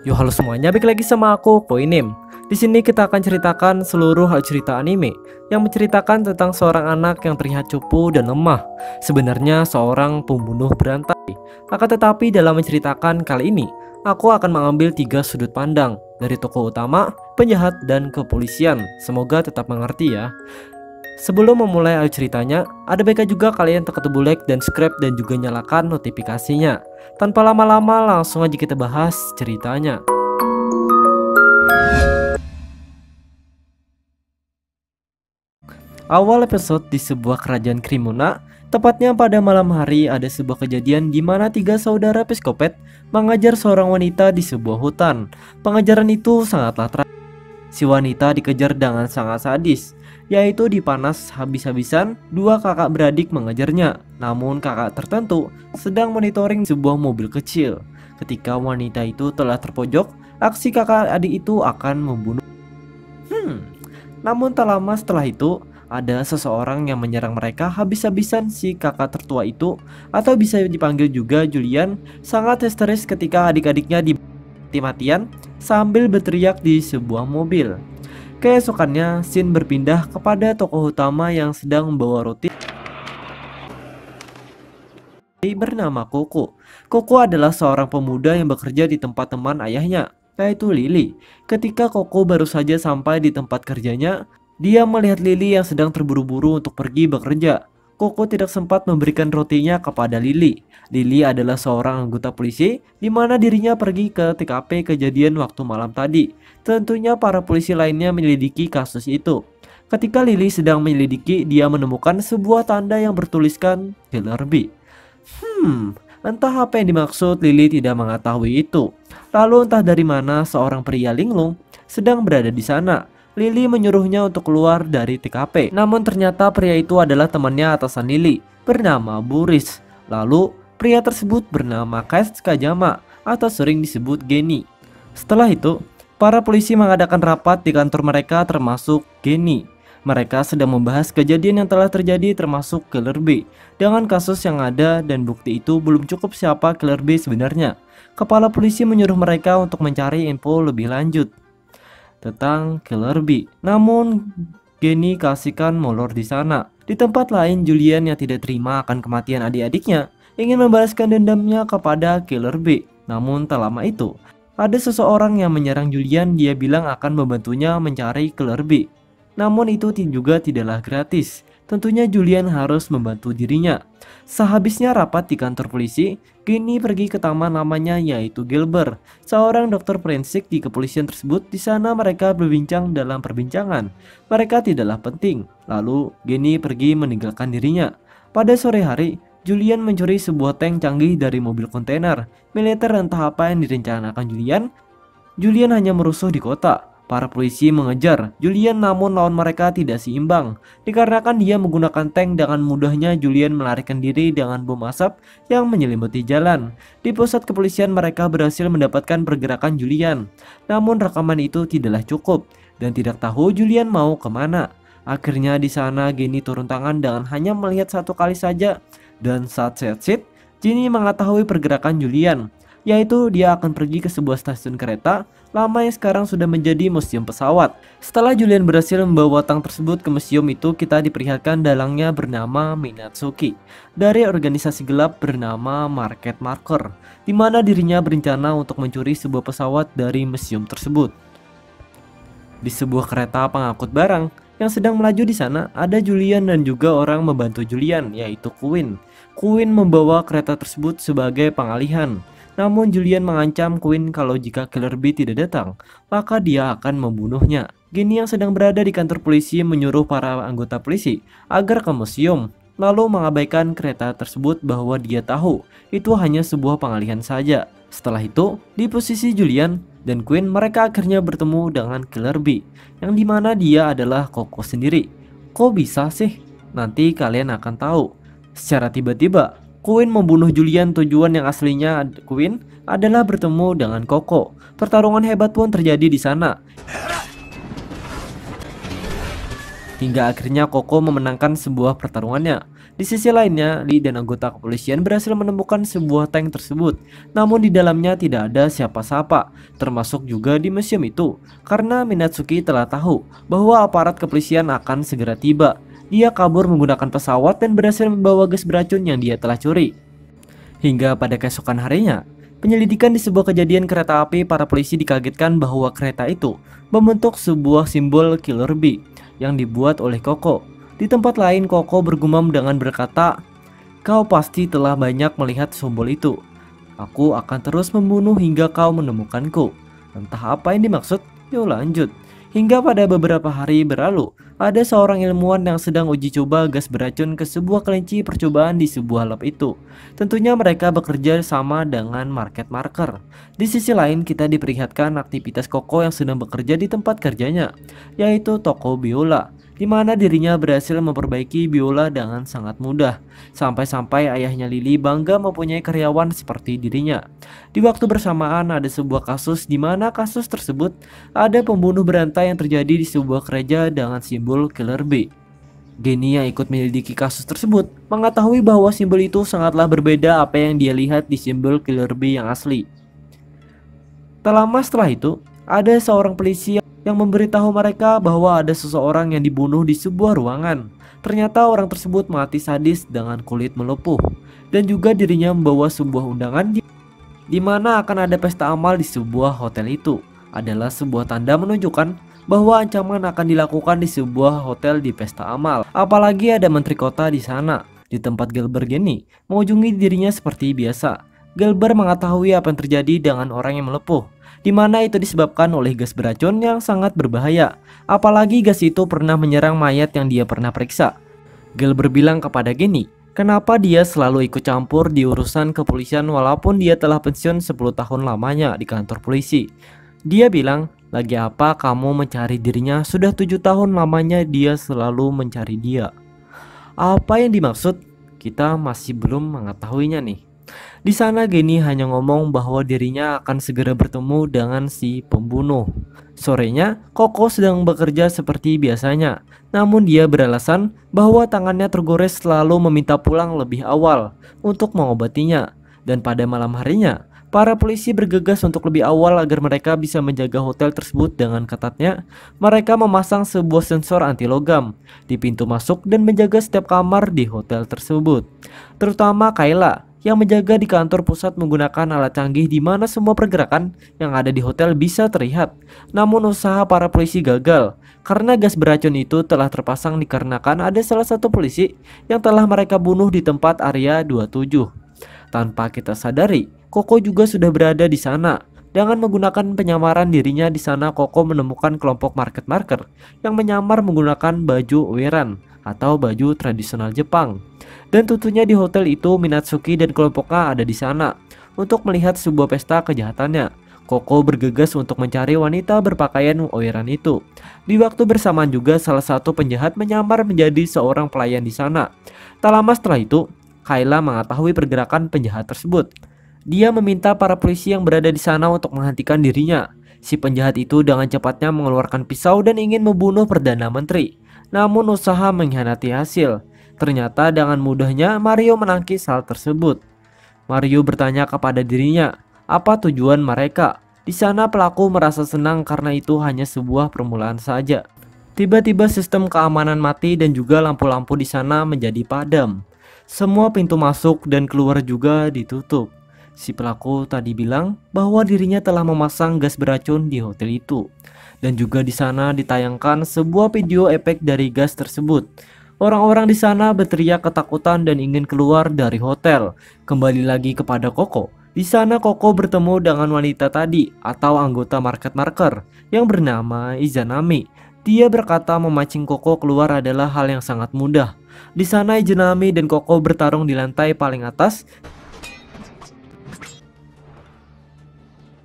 Yo halo semuanya, balik lagi sama aku Koinim. Di sini kita akan ceritakan seluruh hal cerita anime yang menceritakan tentang seorang anak yang terlihat cupu dan lemah. Sebenarnya seorang pembunuh berantai. Akan tetapi dalam menceritakan kali ini, aku akan mengambil 3 sudut pandang dari tokoh utama, penjahat, dan kepolisian. Semoga tetap mengerti ya. Sebelum memulai alur ceritanya, ada baiknya juga kalian tekan tombol like dan subscribe dan juga nyalakan notifikasinya. Tanpa lama-lama langsung aja kita bahas ceritanya. Awal episode di sebuah kerajaan Krimuna, tepatnya pada malam hari ada sebuah kejadian di mana 3 saudara psikopat mengajar seorang wanita di sebuah hutan. Pengajaran itu sangatlah tragis. Si wanita dikejar dengan sangat sadis, yaitu dipanas habis-habisan. 2 kakak beradik mengejarnya, namun kakak tertentu sedang monitoring sebuah mobil kecil. Ketika wanita itu telah terpojok, aksi kakak adik itu akan membunuh. Namun tak lama setelah itu, ada seseorang yang menyerang mereka habis-habisan. Si kakak tertua itu, atau bisa dipanggil juga Julian, sangat histeris ketika adik-adiknya mati-matian sambil berteriak di sebuah mobil. Keesokannya, scene berpindah kepada tokoh utama yang sedang membawa roti bernama Koko. Koko adalah seorang pemuda yang bekerja di tempat teman ayahnya, yaitu Lily. Ketika Koko baru saja sampai di tempat kerjanya, dia melihat Lily yang sedang terburu-buru untuk pergi bekerja. Koko tidak sempat memberikan rotinya kepada Lily. Lily adalah seorang anggota polisi, di mana dirinya pergi ke TKP kejadian waktu malam tadi. Tentunya para polisi lainnya menyelidiki kasus itu. Ketika Lily sedang menyelidiki, dia menemukan sebuah tanda yang bertuliskan Killer Bee. Entah apa yang dimaksud, Lily tidak mengetahui itu. Lalu entah dari mana seorang pria linglung sedang berada di sana. Lily menyuruhnya untuk keluar dari TKP. Namun ternyata pria itu adalah temannya atasan Lily, bernama Boris. Lalu pria tersebut bernama Kais Kajama, atau sering disebut Geni. Setelah itu, para polisi mengadakan rapat di kantor mereka termasuk Geni. Mereka sedang membahas kejadian yang telah terjadi termasuk Killer Bee. Dengan kasus yang ada dan bukti itu belum cukup siapa Killer Bee sebenarnya. Kepala polisi menyuruh mereka untuk mencari info lebih lanjut tentang Killer Bee. Namun Geni kasihkan molor di sana. Di tempat lain, Julian yang tidak terima akan kematian adik-adiknya ingin membalaskan dendamnya kepada Killer Bee. Namun tak lama itu, ada seseorang yang menyerang Julian. Dia bilang akan membantunya mencari Killer Bee. Namun itu juga tidaklah gratis. Tentunya Julian harus membantu dirinya. Sehabisnya rapat di kantor polisi, Geni pergi ke taman namanya yaitu Gilbert, seorang dokter forensik di kepolisian tersebut. Di sana mereka berbincang dalam perbincangan. Mereka tidaklah penting. Lalu Geni pergi meninggalkan dirinya. Pada sore hari, Julian mencuri sebuah tank canggih dari mobil kontainer militer. Entah apa yang direncanakan Julian. Julian hanya merusuh di kota. Para polisi mengejar Julian, namun lawan mereka tidak seimbang. Dikarenakan dia menggunakan tank, dengan mudahnya Julian melarikan diri dengan bom asap yang menyelimuti jalan. Di pusat kepolisian mereka berhasil mendapatkan pergerakan Julian. Namun rekaman itu tidaklah cukup dan tidak tahu Julian mau kemana. Akhirnya di sana Geni turun tangan dengan hanya melihat 1 kali saja. Dan saat set Geni mengetahui pergerakan Julian, yaitu dia akan pergi ke sebuah stasiun kereta lama yang sekarang sudah menjadi museum pesawat. Setelah Julian berhasil membawa tank tersebut ke museum itu, kita diperlihatkan dalangnya bernama Minatsuki dari organisasi gelap bernama Market Marker, di mana dirinya berencana untuk mencuri sebuah pesawat dari museum tersebut. Di sebuah kereta pengangkut barang yang sedang melaju di sana, ada Julian dan juga orang membantu Julian, yaitu Queen. Queen membawa kereta tersebut sebagai pengalihan. Namun Julian mengancam Queen kalau jika Killer Bee tidak datang, maka dia akan membunuhnya. Geni yang sedang berada di kantor polisi menyuruh para anggota polisi agar ke museum, lalu mengabaikan kereta tersebut bahwa dia tahu itu hanya sebuah pengalihan saja. Setelah itu, di posisi Julian dan Queen, mereka akhirnya bertemu dengan Killer Bee, yang dimana dia adalah Koko sendiri. Kok bisa sih? Nanti kalian akan tahu. Secara tiba-tiba, Queen membunuh Julian. Tujuan yang aslinya Queen adalah bertemu dengan Koko. Pertarungan hebat pun terjadi di sana. Hingga akhirnya Koko memenangkan sebuah pertarungannya. Di sisi lainnya, Lee dan anggota kepolisian berhasil menemukan sebuah tank tersebut. Namun di dalamnya tidak ada siapa-siapa, termasuk juga di museum itu. Karena Minatsuki telah tahu bahwa aparat kepolisian akan segera tiba. Dia kabur menggunakan pesawat dan berhasil membawa gas beracun yang dia telah curi. Hingga pada keesokan harinya, penyelidikan di sebuah kejadian kereta api, para polisi dikagetkan bahwa kereta itu membentuk sebuah simbol Killer Bee yang dibuat oleh Koko. Di tempat lain, Koko bergumam dengan berkata, "Kau pasti telah banyak melihat simbol itu. Aku akan terus membunuh hingga kau menemukanku." Entah apa yang dimaksud, yuk lanjut. Hingga pada beberapa hari berlalu, ada seorang ilmuwan yang sedang uji coba gas beracun ke sebuah kelinci percobaan di sebuah lab itu. Tentunya mereka bekerja sama dengan market marker. Di sisi lain, kita diperlihatkan aktivitas Koko yang sedang bekerja di tempat kerjanya, yaitu toko biola, di mana dirinya berhasil memperbaiki biola dengan sangat mudah. Sampai-sampai ayahnya Lily bangga mempunyai karyawan seperti dirinya. Di waktu bersamaan ada sebuah kasus di mana kasus tersebut ada pembunuh berantai yang terjadi di sebuah gereja dengan simbol Killer Bee. Geni yang ikut menyelidiki kasus tersebut mengetahui bahwa simbol itu sangatlah berbeda apa yang dia lihat di simbol Killer Bee yang asli. Tak lama setelah itu, ada seorang polisi yang memberitahu mereka bahwa ada seseorang yang dibunuh di sebuah ruangan. Ternyata orang tersebut mati sadis dengan kulit melepuh, dan juga dirinya membawa sebuah undangan di mana akan ada pesta amal di sebuah hotel itu. Adalah sebuah tanda menunjukkan bahwa ancaman akan dilakukan di sebuah hotel di pesta amal. Apalagi ada menteri kota di sana. Di tempat Gelber Geni mengunjungi dirinya seperti biasa. Gelber mengetahui apa yang terjadi dengan orang yang melepuh, di mana itu disebabkan oleh gas beracun yang sangat berbahaya. Apalagi gas itu pernah menyerang mayat yang dia pernah periksa. Gelber bilang kepada Geni, kenapa dia selalu ikut campur di urusan kepolisian walaupun dia telah pensiun 10 tahun lamanya di kantor polisi. Dia bilang, lagi apa kamu mencari dirinya? Sudah 7 tahun lamanya dia selalu mencari dia. Apa yang dimaksud? Kita masih belum mengetahuinya nih. Di sana Geni hanya ngomong bahwa dirinya akan segera bertemu dengan si pembunuh. Sorenya, Koko sedang bekerja seperti biasanya. Namun dia beralasan bahwa tangannya tergores selalu meminta pulang lebih awal untuk mengobatinya. Dan pada malam harinya, para polisi bergegas untuk lebih awal agar mereka bisa menjaga hotel tersebut dengan ketatnya. Mereka memasang sebuah sensor anti logam di pintu masuk dan menjaga setiap kamar di hotel tersebut. Terutama Kayla yang menjaga di kantor pusat menggunakan alat canggih di mana semua pergerakan yang ada di hotel bisa terlihat. Namun usaha para polisi gagal karena gas beracun itu telah terpasang dikarenakan ada salah satu polisi yang telah mereka bunuh di tempat area 27. Tanpa kita sadari, Koko juga sudah berada di sana. Dengan menggunakan penyamaran dirinya di sana, Koko menemukan kelompok market marker yang menyamar menggunakan baju uiran atau baju tradisional Jepang. Dan tentunya di hotel itu Minatsuki dan kelompoknya ada di sana untuk melihat sebuah pesta kejahatannya. Koko bergegas untuk mencari wanita berpakaian uiran itu. Di waktu bersamaan juga salah satu penjahat menyamar menjadi seorang pelayan di sana. Tak lama setelah itu, Kayla mengetahui pergerakan penjahat tersebut. Dia meminta para polisi yang berada di sana untuk menghentikan dirinya. Si penjahat itu dengan cepatnya mengeluarkan pisau dan ingin membunuh Perdana Menteri. Namun usaha mengkhianati hasil. Ternyata dengan mudahnya Mario menangkis hal tersebut. Mario bertanya kepada dirinya, apa tujuan mereka? Di sana pelaku merasa senang karena itu hanya sebuah permulaan saja. Tiba-tiba sistem keamanan mati dan juga lampu-lampu di sana menjadi padam. Semua pintu masuk dan keluar juga ditutup. Si pelaku tadi bilang bahwa dirinya telah memasang gas beracun di hotel itu. Dan juga di sana ditayangkan sebuah video efek dari gas tersebut. Orang-orang di sana berteriak ketakutan dan ingin keluar dari hotel. Kembali lagi kepada Koko. Di sana Koko bertemu dengan wanita tadi atau anggota market marker yang bernama Izanami. Dia berkata memancing Koko keluar adalah hal yang sangat mudah. Di sana Izanami dan Koko bertarung di lantai paling atas.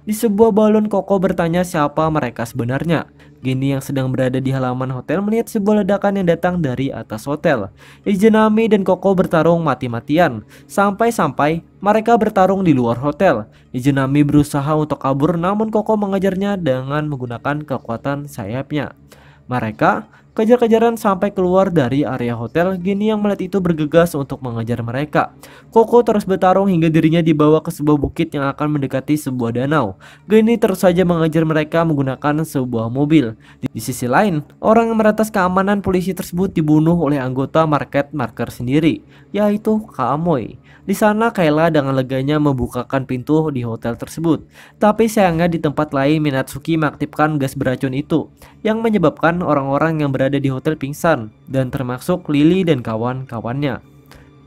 Di sebuah balon Koko bertanya siapa mereka sebenarnya. Geni yang sedang berada di halaman hotel melihat sebuah ledakan yang datang dari atas hotel. Izanami dan Koko bertarung mati-matian. Sampai-sampai mereka bertarung di luar hotel. Izanami berusaha untuk kabur namun Koko mengejarnya dengan menggunakan kekuatan sayapnya. Mereka Kejar-kejaran sampai keluar dari area hotel, Geni yang melihat itu bergegas untuk mengejar mereka. Koko terus bertarung hingga dirinya dibawa ke sebuah bukit yang akan mendekati sebuah danau. Geni terus saja mengejar mereka menggunakan sebuah mobil. Di sisi lain, orang yang meretas keamanan polisi tersebut dibunuh oleh anggota market marker sendiri, yaitu Kak Amoy. Di sana Kayla dengan leganya membukakan pintu di hotel tersebut. Tapi sayangnya di tempat lain Minatsuki mengaktifkan gas beracun itu yang menyebabkan orang-orang yang berada di hotel pingsan dan termasuk Lily dan kawan-kawannya.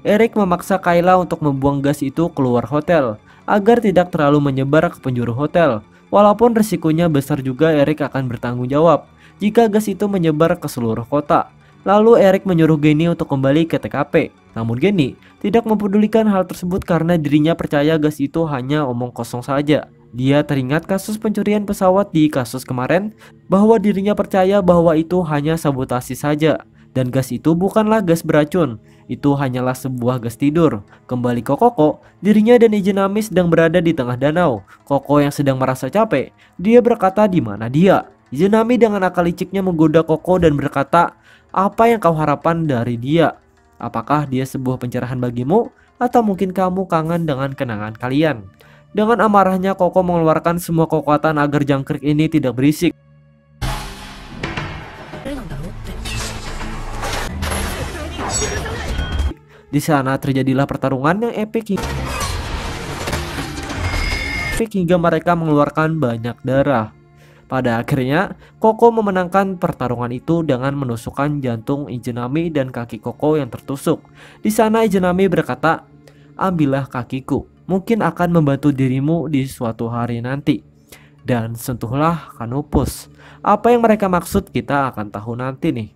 Eric memaksa Kayla untuk membuang gas itu keluar hotel agar tidak terlalu menyebar ke penjuru hotel. Walaupun risikonya besar juga, Eric akan bertanggung jawab jika gas itu menyebar ke seluruh kota. Lalu Eric menyuruh Geni untuk kembali ke TKP. Namun Geni tidak mempedulikan hal tersebut karena dirinya percaya gas itu hanya omong kosong saja. Dia teringat kasus pencurian pesawat di kasus kemarin, bahwa dirinya percaya bahwa itu hanya sabotase saja. Dan gas itu bukanlah gas beracun, itu hanyalah sebuah gas tidur. Kembali ke Koko, dirinya dan Izanami sedang berada di tengah danau. Koko yang sedang merasa capek, dia berkata di mana dia. Izanami dengan akal liciknya menggoda Koko dan berkata, apa yang kau harapkan dari dia? Apakah dia sebuah pencerahan bagimu? Atau mungkin kamu kangen dengan kenangan kalian? Dengan amarahnya Koko mengeluarkan semua kekuatan agar jangkrik ini tidak berisik. Di sana terjadilah pertarungan yang epik hingga mereka mengeluarkan banyak darah. Pada akhirnya, Koko memenangkan pertarungan itu dengan menusukkan jantung Izanami dan kaki Koko yang tertusuk. Di sana Izanami berkata, ambillah kakiku, mungkin akan membantu dirimu di suatu hari nanti. Dan sentuhlah Canopus. Apa yang mereka maksud kita akan tahu nanti nih.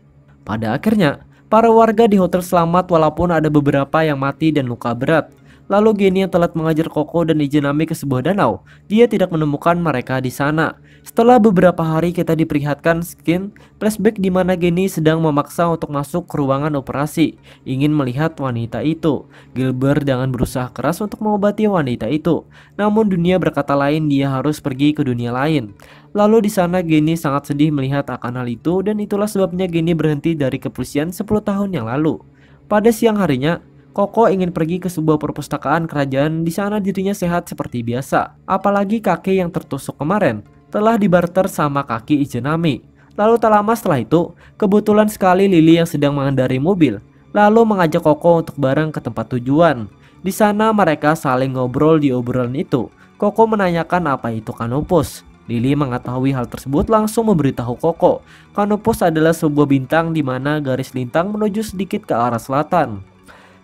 Pada akhirnya, para warga di hotel selamat walaupun ada beberapa yang mati dan luka berat. Lalu Geni yang telat mengajar Koko dan Izanami ke sebuah danau. Dia tidak menemukan mereka di sana. Setelah beberapa hari kita diperlihatkan skin flashback di mana Geni sedang memaksa untuk masuk ke ruangan operasi, ingin melihat wanita itu. Gilbert dengan berusaha keras untuk mengobati wanita itu. Namun dunia berkata lain, dia harus pergi ke dunia lain. Lalu di sana Geni sangat sedih melihat akan hal itu, dan itulah sebabnya Geni berhenti dari kepolisian 10 tahun yang lalu. Pada siang harinya, Koko ingin pergi ke sebuah perpustakaan kerajaan. Di sana dirinya sehat seperti biasa. Apalagi kaki yang tertusuk kemarin telah dibarter sama kaki Izanami. Lalu tak lama setelah itu, kebetulan sekali Lily yang sedang mengendarai mobil lalu mengajak Koko untuk bareng ke tempat tujuan. Di sana mereka saling ngobrol. Di obrolan itu, Koko menanyakan apa itu Canopus. Lily mengetahui hal tersebut langsung memberitahu Koko. Canopus adalah sebuah bintang di mana garis lintang menuju sedikit ke arah selatan.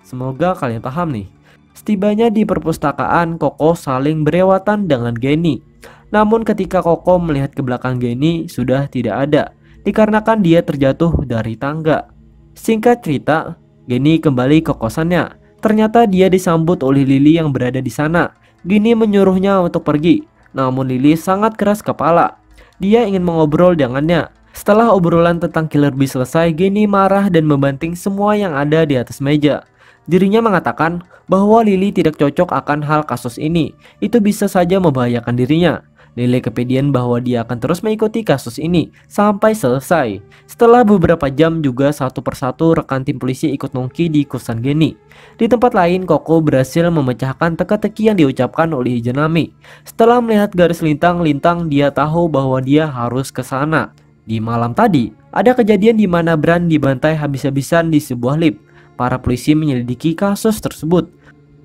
Semoga kalian paham nih. Setibanya di perpustakaan, Koko saling berewatan dengan Geni. Namun ketika Koko melihat ke belakang Geni, sudah tidak ada, dikarenakan dia terjatuh dari tangga. Singkat cerita, Geni kembali ke kosannya. Ternyata dia disambut oleh Lily yang berada di sana. Geni menyuruhnya untuk pergi, namun Lily sangat keras kepala. Dia ingin mengobrol dengannya. Setelah obrolan tentang Killer Bee selesai, Geni marah dan membanting semua yang ada di atas meja. Dirinya mengatakan bahwa Lily tidak cocok akan hal kasus ini. Itu bisa saja membahayakan dirinya. Lily kepedean bahwa dia akan terus mengikuti kasus ini sampai selesai. Setelah beberapa jam juga satu persatu rekan tim polisi ikut nongki di kosan Geni. Di tempat lain, Koko berhasil memecahkan teka-teki yang diucapkan oleh Izanami. Setelah melihat garis lintang-lintang, dia tahu bahwa dia harus ke sana. Di malam tadi, ada kejadian di mana Bran dibantai habis-habisan di sebuah lift. Para polisi menyelidiki kasus tersebut.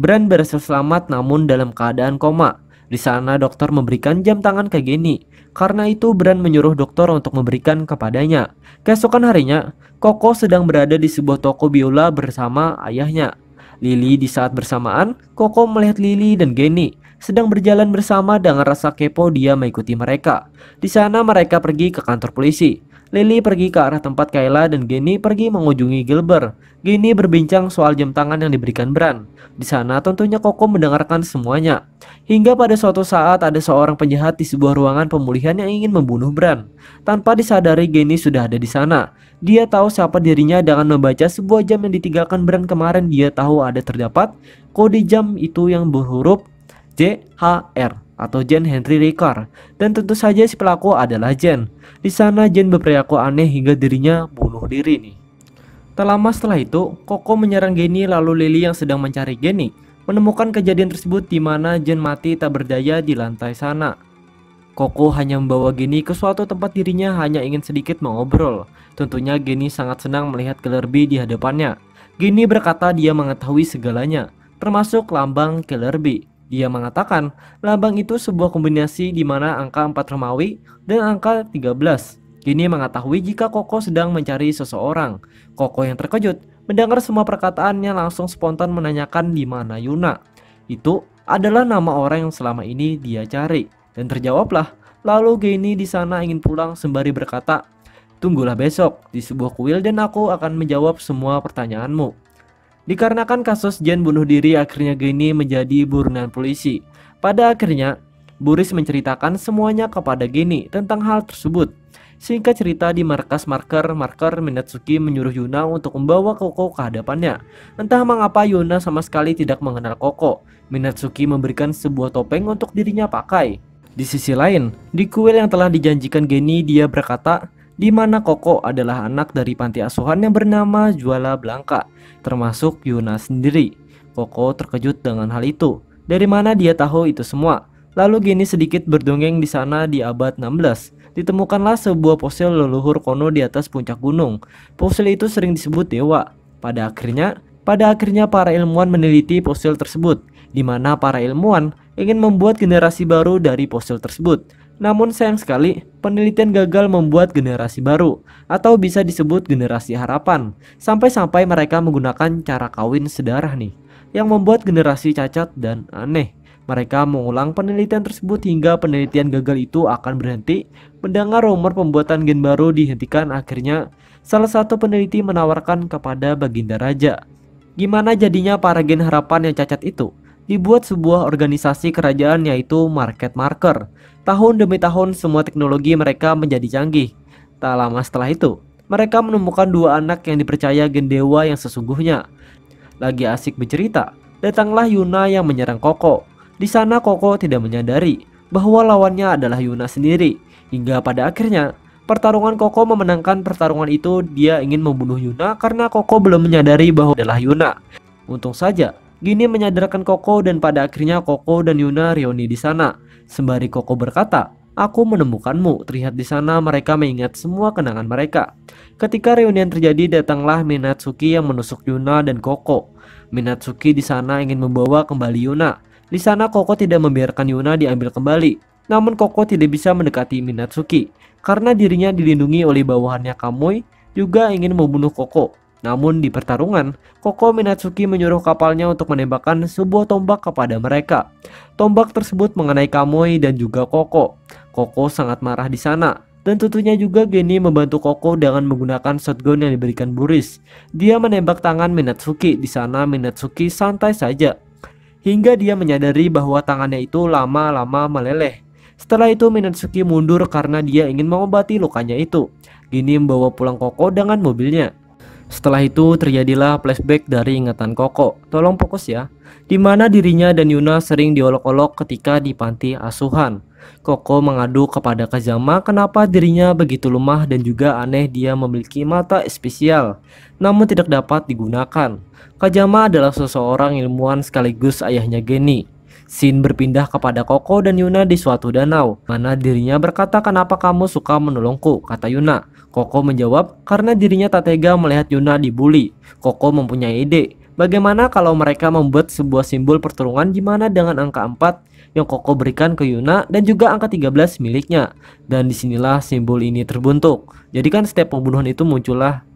Bran berhasil selamat namun dalam keadaan koma. Di sana dokter memberikan jam tangan ke Geni. Karena itu Bran menyuruh dokter untuk memberikan kepadanya. Keesokan harinya, Koko sedang berada di sebuah toko biola bersama ayahnya. Lily di saat bersamaan, Koko melihat Lily dan Geni sedang berjalan bersama. Dengan rasa kepo dia mengikuti mereka. Di sana mereka pergi ke kantor polisi. Lily pergi ke arah tempat Kayla dan Geni pergi mengunjungi Gilbert. Geni berbincang soal jam tangan yang diberikan Bran. Di sana tentunya Koko mendengarkan semuanya. Hingga pada suatu saat ada seorang penjahat di sebuah ruangan pemulihan yang ingin membunuh Bran. Tanpa disadari Geni sudah ada di sana. Dia tahu siapa dirinya dengan membaca sebuah jam yang ditinggalkan Bran kemarin. Dia tahu ada terdapat kode jam itu yang berhuruf JHR atau Jen Henry Ricard, dan tentu saja si pelaku adalah Jen. Di sana Jen berperilaku aneh hingga dirinya bunuh bunuh diri nih. Tak lama setelah itu, Koko menyerang Geni lalu Lily yang sedang mencari Geni menemukan kejadian tersebut di mana Jen mati tak berdaya di lantai sana. Koko hanya membawa Geni ke suatu tempat dirinya hanya ingin sedikit mengobrol. Tentunya Geni sangat senang melihat Killer Bee di hadapannya. Geni berkata dia mengetahui segalanya, termasuk lambang Killer Bee. Dia mengatakan lambang itu sebuah kombinasi di mana angka 4 Romawi dan angka 13. Geni mengetahui jika Koko sedang mencari seseorang. Koko yang terkejut mendengar semua perkataannya langsung spontan menanyakan di mana Yuna. Itu adalah nama orang yang selama ini dia cari. Dan terjawablah. Lalu Geni di sana ingin pulang sembari berkata, "Tunggulah besok di sebuah kuil dan aku akan menjawab semua pertanyaanmu." Dikarenakan kasus Jen bunuh diri, akhirnya Geni menjadi buronan polisi. Pada akhirnya, Boris menceritakan semuanya kepada Geni tentang hal tersebut. Singkat cerita, di markas marker Minatsuki menyuruh Yuna untuk membawa Koko ke hadapannya. Entah mengapa Yuna sama sekali tidak mengenal Koko. Minatsuki memberikan sebuah topeng untuk dirinya pakai. Di sisi lain, di kuil yang telah dijanjikan Geni, dia berkata di mana Koko adalah anak dari panti asuhan yang bernama Juala Blanca, termasuk Yuna sendiri. Koko terkejut dengan hal itu. Dari mana dia tahu itu semua? Lalu Geni sedikit berdongeng di sana di abad 16. Ditemukanlah sebuah fosil leluhur kuno di atas puncak gunung. Fosil itu sering disebut dewa. Pada akhirnya para ilmuwan meneliti fosil tersebut, di mana para ilmuwan ingin membuat generasi baru dari fosil tersebut. Namun sayang sekali, penelitian gagal membuat generasi baru, atau bisa disebut generasi harapan. Sampai-sampai mereka menggunakan cara kawin sedarah nih, yang membuat generasi cacat dan aneh. Mereka mengulang penelitian tersebut hingga penelitian gagal itu akan berhenti. Mendengar rumor pembuatan gen baru dihentikan, akhirnya salah satu peneliti menawarkan kepada Baginda Raja. Gimana jadinya para gen harapan yang cacat itu? Dibuat sebuah organisasi kerajaan yaitu Market Marker. Tahun demi tahun semua teknologi mereka menjadi canggih. Tak lama setelah itu, mereka menemukan dua anak yang dipercaya gen dewa yang sesungguhnya. Lagi asik bercerita, datanglah Yuna yang menyerang Koko. Di sana Koko tidak menyadari bahwa lawannya adalah Yuna sendiri. Hingga pada akhirnya pertarungan Koko memenangkan pertarungan itu. Dia ingin membunuh Yuna karena Koko belum menyadari bahwa adalah Yuna. Untung saja Geni menyadarkan Koko dan pada akhirnya Koko dan Yuna reuni di sana. Sembari Koko berkata, "Aku menemukanmu." Terlihat di sana mereka mengingat semua kenangan mereka. Ketika reunian terjadi, datanglah Minatsuki yang menusuk Yuna dan Koko. Minatsuki di sana ingin membawa kembali Yuna. Di sana Koko tidak membiarkan Yuna diambil kembali. Namun Koko tidak bisa mendekati Minatsuki karena dirinya dilindungi oleh bawahannya Kamui juga ingin membunuh Koko. Namun di pertarungan, Koko Minatsuki menyuruh kapalnya untuk menembakkan sebuah tombak kepada mereka. Tombak tersebut mengenai Kamui dan juga Koko. Koko sangat marah di sana. Dan tentunya juga Geni membantu Koko dengan menggunakan shotgun yang diberikan Boris. Dia menembak tangan Minatsuki. Di sana Minatsuki santai saja, hingga dia menyadari bahwa tangannya itu lama-lama meleleh. Setelah itu Minatsuki mundur karena dia ingin mengobati lukanya itu. Geni membawa pulang Koko dengan mobilnya. Setelah itu terjadilah flashback dari ingatan Koko. Tolong fokus ya. Di mana dirinya dan Yuna sering diolok-olok ketika di panti asuhan. Koko mengadu kepada Kazama kenapa dirinya begitu lemah dan juga aneh dia memiliki mata spesial namun tidak dapat digunakan. Kazama adalah seseorang ilmuwan sekaligus ayahnya Geni. Scene berpindah kepada Koko dan Yuna di suatu danau, mana dirinya berkata, "Kenapa kamu suka menolongku?" kata Yuna. Koko menjawab karena dirinya tak tega melihat Yuna dibully. Koko mempunyai ide. Bagaimana kalau mereka membuat sebuah simbol pertarungan di mana dengan angka 4 yang Koko berikan ke Yuna dan juga angka 13 miliknya. Dan disinilah simbol ini terbentuk. Jadi kan setiap pembunuhan itu muncullah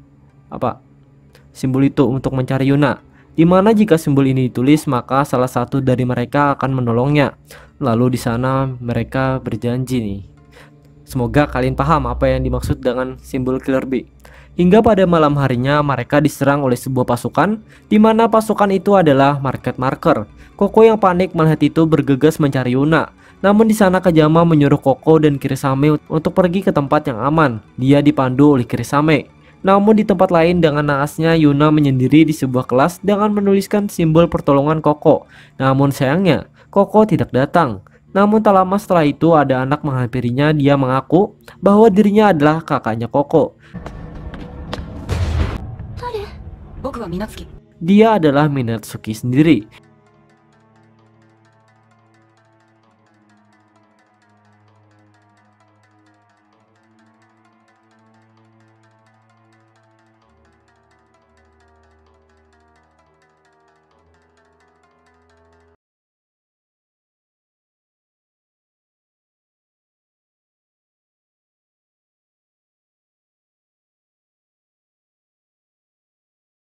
simbol itu untuk mencari Yuna. Dimana jika simbol ini ditulis maka salah satu dari mereka akan menolongnya. Lalu di sana mereka berjanji nih. Semoga kalian paham apa yang dimaksud dengan simbol Killer Bee. Hingga pada malam harinya mereka diserang oleh sebuah pasukan, di mana pasukan itu adalah Market Marker. Koko yang panik melihat itu bergegas mencari Yuna. Namun di sana Kazama menyuruh Koko dan Kirisame untuk pergi ke tempat yang aman. Dia dipandu oleh Kirisame. Namun di tempat lain dengan naasnya Yuna menyendiri di sebuah kelas dengan menuliskan simbol pertolongan Koko. Namun sayangnya Koko tidak datang. Namun tak lama setelah itu ada anak menghampirinya. Dia mengaku bahwa dirinya adalah kakaknya Koko. 僕は皆月。 Dia adalah Minatsuki sendiri.